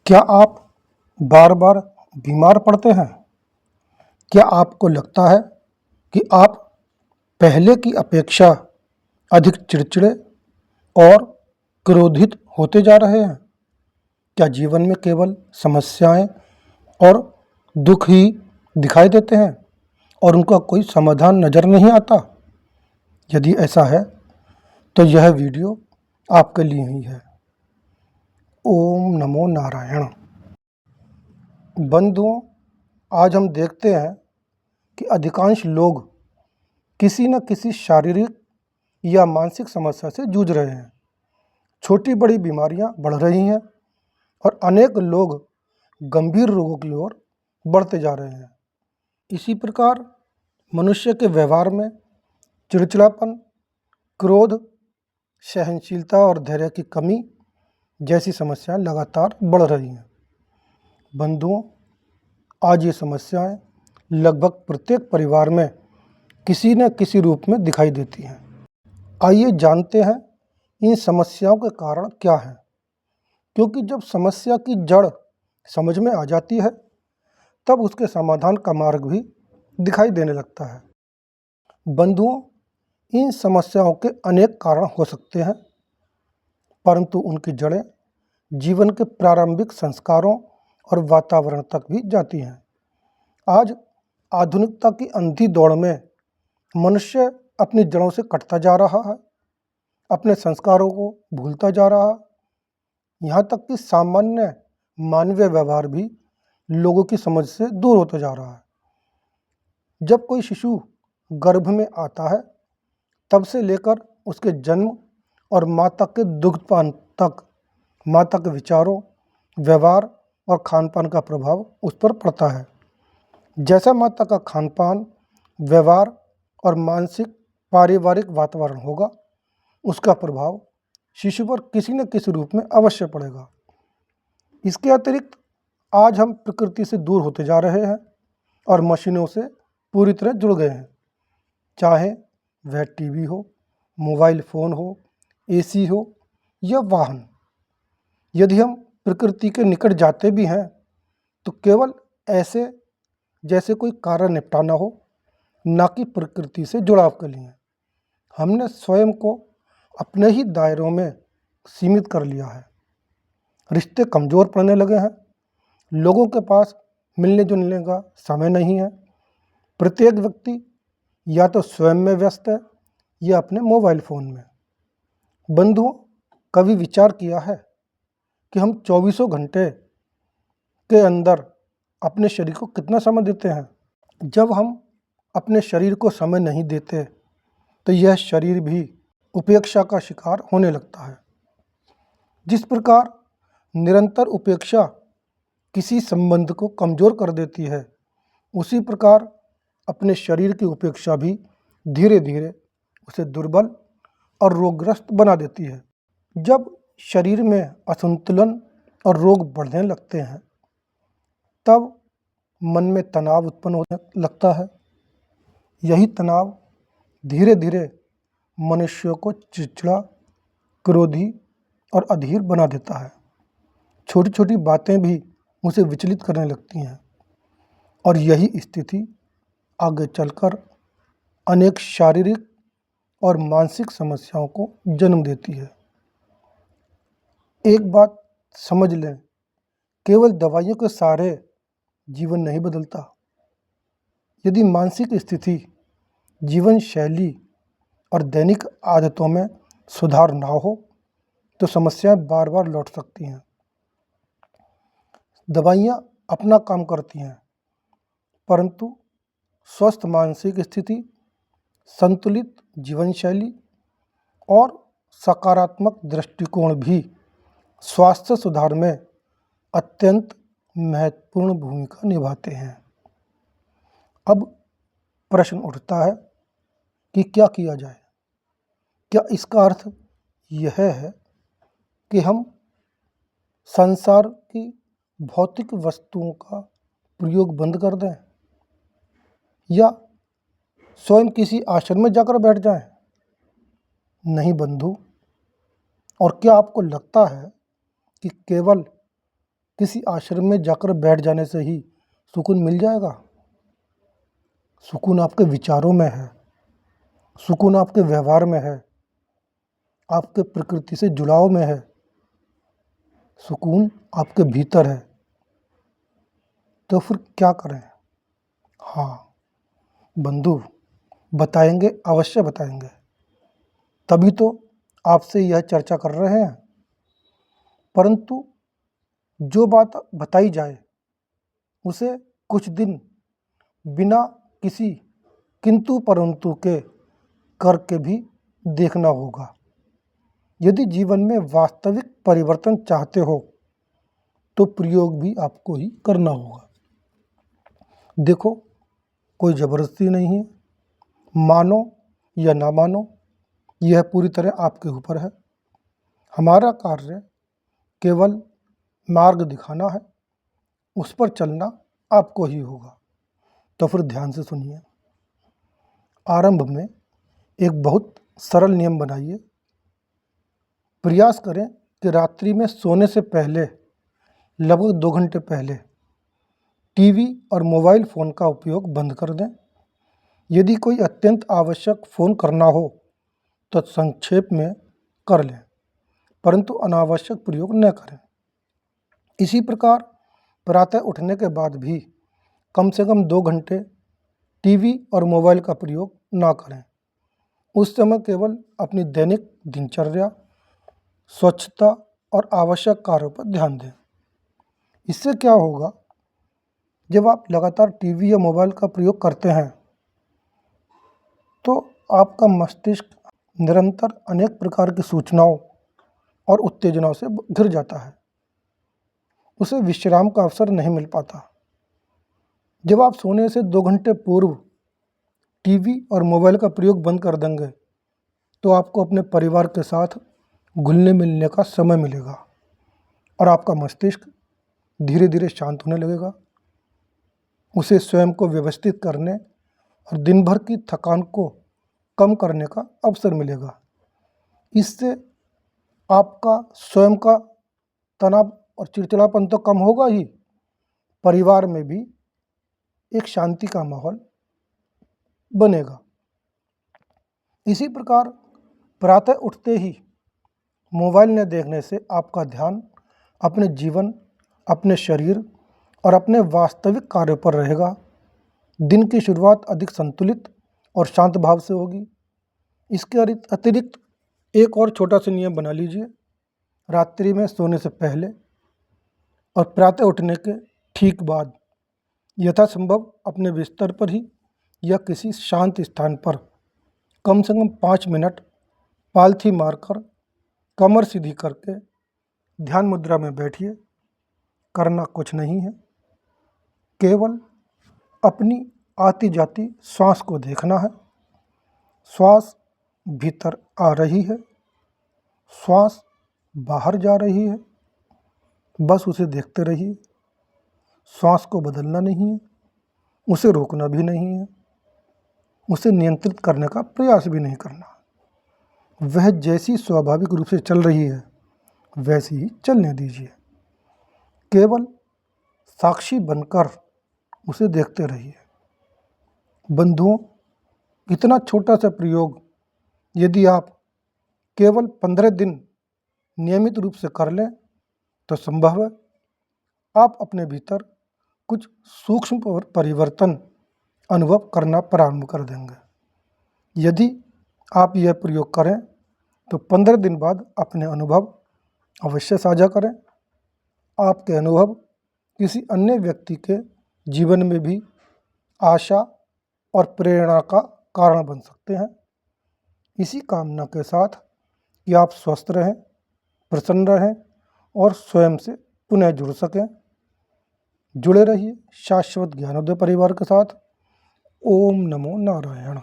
क्या आप बार बार बीमार पड़ते हैं? क्या आपको लगता है कि आप पहले की अपेक्षा अधिक चिड़चिड़े और क्रोधित होते जा रहे हैं? क्या जीवन में केवल समस्याएं और दुख ही दिखाई देते हैं और उनका कोई समाधान नज़र नहीं आता? यदि ऐसा है तो यह वीडियो आपके लिए ही है। ओम नमो नारायण। बंधुओं, आज हम देखते हैं कि अधिकांश लोग किसी न किसी शारीरिक या मानसिक समस्या से जूझ रहे हैं। छोटी बड़ी बीमारियां बढ़ रही हैं और अनेक लोग गंभीर रोगों की ओर बढ़ते जा रहे हैं। इसी प्रकार मनुष्य के व्यवहार में चिड़चिड़ापन, क्रोध, सहनशीलता और धैर्य की कमी जैसी समस्याएं लगातार बढ़ रही हैं। बंधुओं, आज ये समस्याएं लगभग प्रत्येक परिवार में किसी न किसी रूप में दिखाई देती हैं। आइए जानते हैं इन समस्याओं के कारण क्या हैं, क्योंकि जब समस्या की जड़ समझ में आ जाती है तब उसके समाधान का मार्ग भी दिखाई देने लगता है। बंधुओं, इन समस्याओं के अनेक कारण हो सकते हैं, परंतु उनकी जड़ें जीवन के प्रारंभिक संस्कारों और वातावरण तक भी जाती हैं। आज आधुनिकता की अंधी दौड़ में मनुष्य अपनी जड़ों से कटता जा रहा है, अपने संस्कारों को भूलता जा रहा है। यहाँ तक कि सामान्य मानवीय व्यवहार भी लोगों की समझ से दूर होता जा रहा है। जब कोई शिशु गर्भ में आता है तब से लेकर उसके जन्म और माता के दुग्धपान तक माता के विचारों, व्यवहार और खानपान का प्रभाव उस पर पड़ता है। जैसा माता का खानपान, व्यवहार और मानसिक पारिवारिक वातावरण होगा, उसका प्रभाव शिशु पर किसी न किसी रूप में अवश्य पड़ेगा। इसके अतिरिक्त आज हम प्रकृति से दूर होते जा रहे हैं और मशीनों से पूरी तरह जुड़ गए हैं। चाहे वह टीवी हो, मोबाइल फ़ोन हो, एसी हो या वाहन। यदि हम प्रकृति के निकट जाते भी हैं तो केवल ऐसे जैसे कोई कार्य निपटाना हो, ना कि प्रकृति से जुड़ाव के लिए। हमने स्वयं को अपने ही दायरों में सीमित कर लिया है। रिश्ते कमज़ोर पड़ने लगे हैं। लोगों के पास मिलने जुलने का समय नहीं है। प्रत्येक व्यक्ति या तो स्वयं में व्यस्त है या अपने मोबाइल फ़ोन में। बंधुओं, कभी विचार किया है कि हम 24 घंटे के अंदर अपने शरीर को कितना समय देते हैं? जब हम अपने शरीर को समय नहीं देते तो यह शरीर भी उपेक्षा का शिकार होने लगता है। जिस प्रकार निरंतर उपेक्षा किसी संबंध को कमज़ोर कर देती है, उसी प्रकार अपने शरीर की उपेक्षा भी धीरे धीरे उसे दुर्बल और रोगग्रस्त बना देती है। जब शरीर में असंतुलन और रोग बढ़ने लगते हैं तब मन में तनाव उत्पन्न होने लगता है। यही तनाव धीरे धीरे मनुष्य को चिड़चिड़ा, क्रोधी और अधीर बना देता है। छोटी छोटी बातें भी उसे विचलित करने लगती हैं और यही स्थिति आगे चलकर अनेक शारीरिक और मानसिक समस्याओं को जन्म देती है। एक बात समझ लें, केवल दवाइयों के सहारे जीवन नहीं बदलता। यदि मानसिक स्थिति, जीवन शैली और दैनिक आदतों में सुधार ना हो तो समस्याएं बार बार लौट सकती हैं। दवाइयाँ अपना काम करती हैं, परंतु स्वस्थ मानसिक स्थिति, संतुलित जीवन शैली और सकारात्मक दृष्टिकोण भी स्वास्थ्य सुधार में अत्यंत महत्वपूर्ण भूमिका निभाते हैं। अब प्रश्न उठता है कि क्या किया जाए? क्या इसका अर्थ यह है कि हम संसार की भौतिक वस्तुओं का प्रयोग बंद कर दें या स्वयं किसी आश्रम में जाकर बैठ जाएं? नहीं बंधु। और क्या आपको लगता है कि केवल किसी आश्रम में जाकर बैठ जाने से ही सुकून मिल जाएगा? सुकून आपके विचारों में है, सुकून आपके व्यवहार में है, आपके प्रकृति से जुड़ाव में है, सुकून आपके भीतर है। तो फिर क्या करें? हाँ बंधु, बताएंगे, अवश्य बताएंगे। तभी तो आपसे यह चर्चा कर रहे हैं। परंतु जो बात बताई जाए उसे कुछ दिन बिना किसी किंतु परंतु के करके भी देखना होगा। यदि जीवन में वास्तविक परिवर्तन चाहते हो तो प्रयोग भी आपको ही करना होगा। देखो, कोई ज़बरदस्ती नहीं है, मानो या ना मानो, यह पूरी तरह आपके ऊपर है। हमारा कार्य केवल मार्ग दिखाना है, उस पर चलना आपको ही होगा। तो फिर ध्यान से सुनिए। आरंभ में एक बहुत सरल नियम बनाइए। प्रयास करें कि रात्रि में सोने से पहले लगभग 2 घंटे पहले टीवी और मोबाइल फ़ोन का उपयोग बंद कर दें। यदि कोई अत्यंत आवश्यक फ़ोन करना हो तो संक्षेप में कर लें, परंतु अनावश्यक प्रयोग न करें। इसी प्रकार प्रातः उठने के बाद भी कम से कम 2 घंटे टीवी और मोबाइल का प्रयोग ना करें। उस समय केवल अपनी दैनिक दिनचर्या, स्वच्छता और आवश्यक कार्यों पर ध्यान दें। इससे क्या होगा, जब आप लगातार टीवी या मोबाइल का प्रयोग करते हैं तो आपका मस्तिष्क निरंतर अनेक प्रकार की सूचनाओं और उत्तेजनाओं से घिर जाता है। उसे विश्राम का अवसर नहीं मिल पाता। जब आप सोने से 2 घंटे पूर्व टीवी और मोबाइल का प्रयोग बंद कर देंगे तो आपको अपने परिवार के साथ घुलने मिलने का समय मिलेगा और आपका मस्तिष्क धीरे धीरे शांत होने लगेगा। उसे स्वयं को व्यवस्थित करने और दिन भर की थकान को कम करने का अवसर मिलेगा। इससे आपका स्वयं का तनाव और चिड़चिड़ापन तो कम होगा ही, परिवार में भी एक शांति का माहौल बनेगा। इसी प्रकार प्रातः उठते ही मोबाइल न देखने से आपका ध्यान अपने जीवन, अपने शरीर और अपने वास्तविक कार्यों पर रहेगा। दिन की शुरुआत अधिक संतुलित और शांत भाव से होगी। इसके अतिरिक्त एक और छोटा सा नियम बना लीजिए। रात्रि में सोने से पहले और प्रातः उठने के ठीक बाद यथासंभव अपने बिस्तर पर ही या किसी शांत स्थान पर कम से कम 5 मिनट पालथी मारकर कमर सीधी करके ध्यान मुद्रा में बैठिए। करना कुछ नहीं है, केवल अपनी आती जाती श्वास को देखना है। श्वास भीतर आ रही है, श्वास बाहर जा रही है, बस उसे देखते रहिए। श्वास को बदलना नहीं है, उसे रोकना भी नहीं है, उसे नियंत्रित करने का प्रयास भी नहीं करना। वह जैसी स्वाभाविक रूप से चल रही है वैसी ही चलने दीजिए। केवल साक्षी बनकर उसे देखते रहिए। बंधुओं, इतना छोटा सा प्रयोग यदि आप केवल 15 दिन नियमित रूप से कर लें तो संभव है आप अपने भीतर कुछ सूक्ष्म परिवर्तन अनुभव करना प्रारंभ कर देंगे। यदि आप यह प्रयोग करें तो 15 दिन बाद अपने अनुभव अवश्य साझा करें। आपके अनुभव किसी अन्य व्यक्ति के जीवन में भी आशा और प्रेरणा का कारण बन सकते हैं। इसी कामना के साथ कि आप स्वस्थ रहें, प्रसन्न रहें और स्वयं से पुनः जुड़ सकें। जुड़े रहिए शाश्वत ज्ञानोदय परिवार के साथ। ओम नमो नारायण।